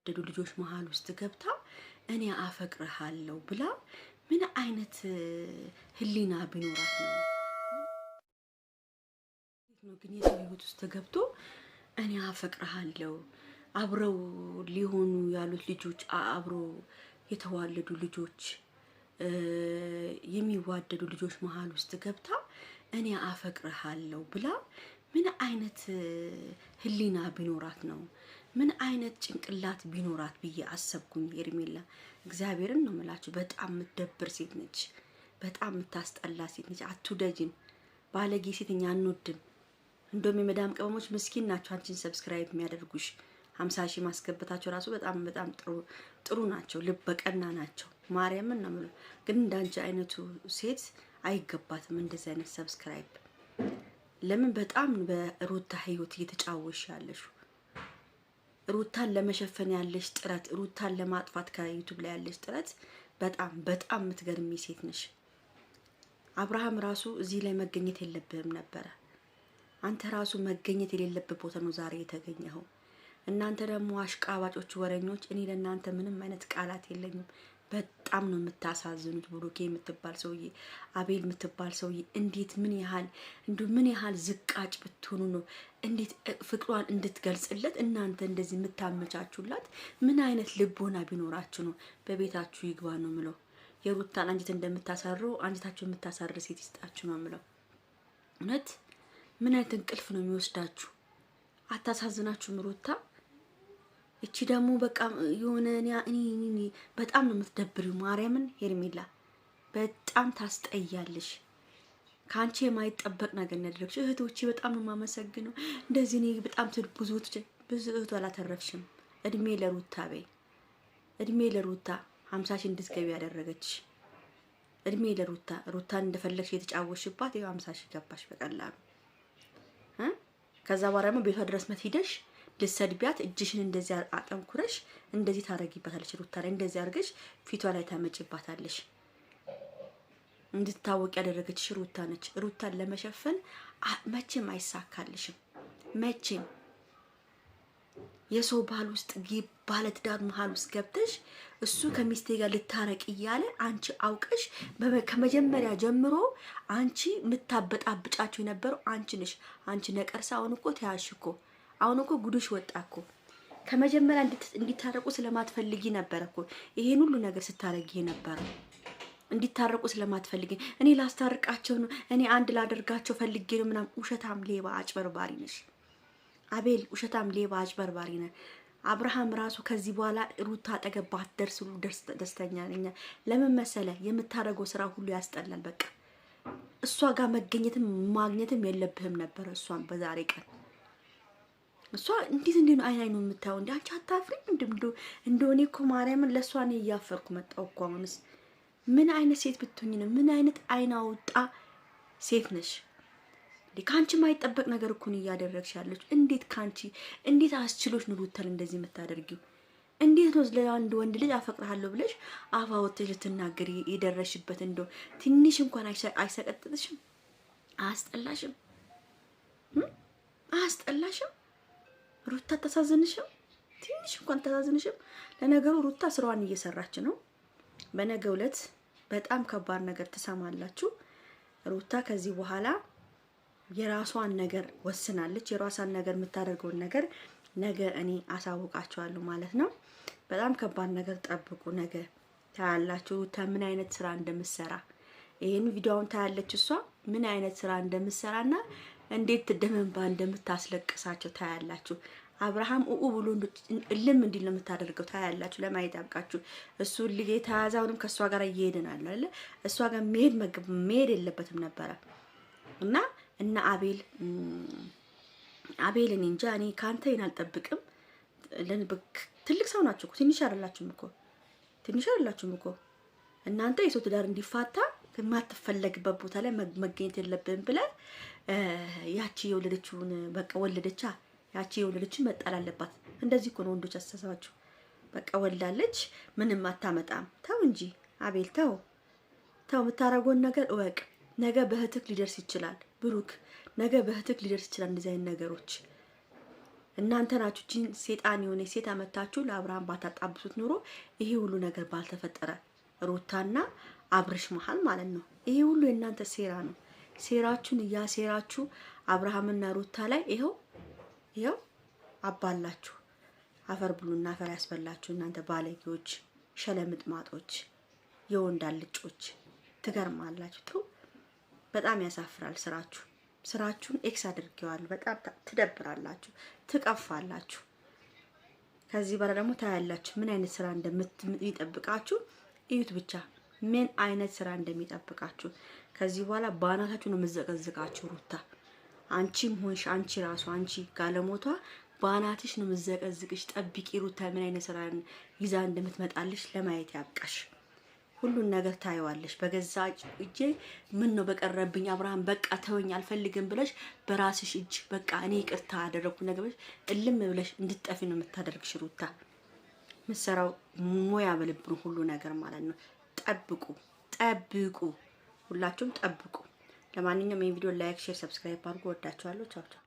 ደዱ ልጆች መሃል ውስጥ ገብታ እኔ አፈቅርሃለሁ ብላ ምን አይነት ህሊና ቢኖራት ነው? ግን የሰው ህይወት ውስጥ ገብቶ እኔ አፈቅርሃለሁ አብረው ሊሆኑ ያሉት ልጆች አብሮ የተዋለዱ ልጆች የሚዋደዱ ልጆች መሃል ውስጥ ገብታ እኔ አፈቅርሃለሁ ብላ ምን አይነት ህሊና ቢኖራት ነው? ምን አይነት ጭንቅላት ቢኖራት ብዬ አሰብኩኝ። ሄርሜላ እግዚአብሔርን ነው የምላችሁ፣ በጣም የምትደብር ሴት ነች። በጣም የምታስጠላ ሴት ነች። አትውደጅን። ባለጌ ሴት እኛ አንወድም። እንደውም የመዳም ቅመሞች ምስኪን ናቸው አንቺን ሰብስክራይብ የሚያደርጉሽ። 50 ሺህ ማስገበታቸው ራሱ በጣም ጥሩ ናቸው። ልበቀና ናቸው። ማርያምን ነው የምለው። ግን እንዳንቺ አይነቱ ሴት አይገባትም እንደዚህ አይነት ሰብስክራይብ። ለምን በጣም በሩታ ህይወት እየተጫወሽ ያለሽ፣ ሩታን ለመሸፈን ያለሽ ጥረት፣ ሩታን ለማጥፋት ከዩቲዩብ ላይ ያለሽ ጥረት በጣም የምትገርሚ ሴት ነሽ። አብርሃም ራሱ እዚህ ላይ መገኘት የለብህም ነበረ። አንተ ራሱ መገኘት የሌለበት ቦታ ነው ዛሬ የተገኘኸው። እናንተ ደግሞ አሽቃባጮች፣ ወረኞች፣ እኔ ለእናንተ ምንም አይነት ቃላት የለኝም። በጣም ነው የምታሳዝኑት። ብሩኬ የምትባል ሰውዬ፣ አቤል የምትባል ሰውዬ እንዴት ምን ያህል ዝቃጭ ብትሆኑ ነው እንዴት ፍቅሯን እንድትገልጽለት እናንተ እንደዚህ የምታመቻቹላት? ምን አይነት ልቦና ቢኖራችሁ ነው? በቤታችሁ ይግባ ነው ምለው። የሩታን አንጀት እንደምታሳሩ አንጀታችሁ የምታሳር ሴት ይስጣችሁ ነው ምለው። እውነት ምን አይነት እንቅልፍ ነው የሚወስዳችሁ? አታሳዝናችሁም ሩታ? እቺ ደግሞ በቃ የሆነ እኔ በጣም ነው የምትደብሪው። ማርያምን ሄርሜላ በጣም ታስጠያለሽ። ካንቺ የማይጠበቅ ነገር ያደረግሽ እህቶቼ በጣም ነው የማመሰግነው። እንደዚህ እኔ በጣም ብዙ እህት አላተረፍሽም። እድሜ ለሩታ በይ፣ እድሜ ለሩታ 50 ሺህ እንድትገቢ ያደረገች እድሜ ለሩታ። ሩታን እንደፈለግሽ የተጫወሽባት ይኸው 50 ሺህ ገባሽ በቀላሉ። ከዛ በኋላ ደግሞ ቤቷ ድረስ ሂደሽ ልትሰድቢያት እጅሽን እንደዚህ አጠንኩረሽ እንደዚህ ታረጊባታለሽ። ሩታ ላይ እንደዚህ አድርገሽ ፊቷ ላይ ታመጭባታለሽ። እንድትታወቅ ያደረገችሽ ሩታ ነች። ሩታን ለመሸፈን መቼም አይሳካልሽም። መቼም የሰው ባል ውስጥ ባለ ትዳር መሀል ውስጥ ገብተሽ እሱ ከሚስቴ ጋር ልታረቅ እያለ አንቺ አውቀሽ ከመጀመሪያ ጀምሮ አንቺ የምታበጣብጫቸው የነበረው አንቺ ነሽ። አንቺ ነቀርሳ አሁን እኮ ተያሽ እኮ። አሁን እኮ ጉዱሽ ወጣ እኮ። ከመጀመሪያ እንዲታረቁ ስለማትፈልጊ ነበር እኮ ይሄን ሁሉ ነገር ስታረጊ ነበር። እንዲታረቁ ስለማትፈልጊ እኔ ላስታርቃቸው ነው፣ እኔ አንድ ላደርጋቸው ፈልጌ ነው ምናምን። ውሸታም፣ ሌባ፣ አጭበርባሪ ነሽ አቤል። ውሸታም፣ ሌባ፣ አጭበርባሪ ነሽ። አብርሃም ራሱ ከዚህ በኋላ ሩታ አጠገባት ደስተኛ ነኝ። ለምን መሰለ? የምታረገው ስራ ሁሉ ያስጠላል። በቃ እሷ ጋር መገኘትም ማግኘትም የለብህም ነበር። እሷን በዛሬ ቀን እሷ እንዴት ነው አይኑ የምታው? እንዴ አንቺ አታፍሪም? እንደው እኔ እኮ ማርያምን ለሷ ነው እያፈርኩ መጣው እኮ። አሁንስ ምን አይነት ሴት ብትሆኚ ነው? ምን አይነት አይና ወጣ ሴት ነሽ? ካንቺ ማይጠበቅ ነገር እኮ ነው እያደረግሽ ያለሽ። እንዴት አስችሎሽ ነው ሩታን እንደዚህ የምታደርጊው? እንዴት ነው ለአንድ ወንድ ልጅ አፈቅርሃለሁ ብለሽ አፋወጥሽ ልትናገሪ የደረሽበት? እንደው ትንሽ እንኳን አይሰቀጥጥሽም? አያስጠላሽም? አያስጠላሽም? ሩታ ተሳዝንሽም? ትንሽ እንኳን ተሳዝንሽም? ለነገሩ ሩታ ስራዋን እየሰራች ነው። በነገው ዕለት በጣም ከባድ ነገር ትሰማላችሁ። ሩታ ከዚህ በኋላ የራሷን ነገር ወስናለች። የራሷን ነገር የምታደርገውን ነገር ነገ እኔ አሳውቃቸዋለሁ ማለት ነው። በጣም ከባድ ነገር ጠብቁ። ነገ ታያላችሁ ሩታ ምን አይነት ስራ እንደምትሰራ። ይሄን ቪዲዮውን ታያለች እሷ ምን አይነት ስራ እንደምትሰራና እንዴት ደመንባ እንደምታስለቅሳቸው ታያላችሁ። አብርሃም ብሎ እልም እንዲል ነው የምታደርገው ታያላችሁ። ለማየት ያብቃችሁ። እሱ ልጅ ተያዛውንም ከሷ ጋር እየሄደናል አይደል? እሷ ጋር መሄድ የለበትም ነበረ እና አቤል እኔ እንጃ። እኔ ካንተ ይሄን አልጠብቅም። ትልቅ ሰው ናችሁ እኮ፣ ትንሽ አይደላችሁም እኮ እናንተ። የሰው ትዳር እንዲፋታ የማትፈለግበት ቦታ ላይ መገኘት የለብንም ብለ ያቺ የወለደችውን በቃ ወለደቻ። ያቺ የወለደችን መጣል አለባት። እንደዚህ እኮ ነው ወንዶች አስተሳሰባችሁ። በቃ ወልዳለች ምንም አታመጣም። ተው እንጂ አቤል ተው። የምታረገውን ነገር እወቅ። ነገ በህትክ ሊደርስ ይችላል። ብሩክ ነገ በህትክ ሊደርስ ይችላል እንደዚህ አይነት ነገሮች። እናንተ ናችሁ ጂን ሴጣን የሆነ ሴት አመታችሁ ለአብርሃም ባታጣብሱት ኑሮ ይሄ ሁሉ ነገር ባልተፈጠረ። ሩታና አብርሽ መሀል ማለት ነው። ይሄ ሁሉ የእናንተ ሴራ ነው። ሴራችሁን እያሴራችሁ አብርሃምና ሩታ ላይ ይኸው አባላችሁ። አፈር ብሉና አፈር ያስበላችሁ እናንተ ባለጌዎች፣ ሸለምጥማጦች፣ የወንድ አልጮች ትገርማላችሁ። በጣም ያሳፍራል ስራችሁ። ስራችሁን ኤክስ አድርጌዋለሁ። በጣም ትደብራላችሁ፣ ትቀፋላችሁ። ከዚህ በኋላ ደግሞ ታያላችሁ ምን አይነት ስራ እንደሚጠብቃችሁ። እዩት ብቻ ምን አይነት ስራ እንደሚጠብቃችሁ። ከዚህ በኋላ ባናታችሁ ነው የምዘቀዝቃችሁ። ሩታ አንቺም ሆንሽ አንቺ ራሱ አንቺ ጋለሞቷ ባናትሽ ነው የምዘቀዝቅሽ። ጠብቂ ሩታ ምን አይነት ስራ ይዛ እንደምትመጣልሽ ለማየት ያብቃሽ። ሁሉን ነገር ታይዋለሽ። በገዛ እጄ ምን ነው በቀረብኝ አብርሃም በቃ ተወኝ አልፈልግም ብለሽ በራስሽ እጅ በቃ እኔ ይቅርታ አደረኩ ነገር ብለሽ እልም ብለሽ እንድትጠፊ ነው የምታደርግሽ ሩታ። ምሰራው ሞያ በልብን ሁሉ ነገር ማለት ነው። ጠብቁ፣ ሁላችሁም ጠብቁ። ለማንኛውም ይሄን ቪዲዮ ላይክ፣ ሼር፣ ሰብስክራይብ አድርጉ። ወዳችኋለሁ። ቻው ቻው።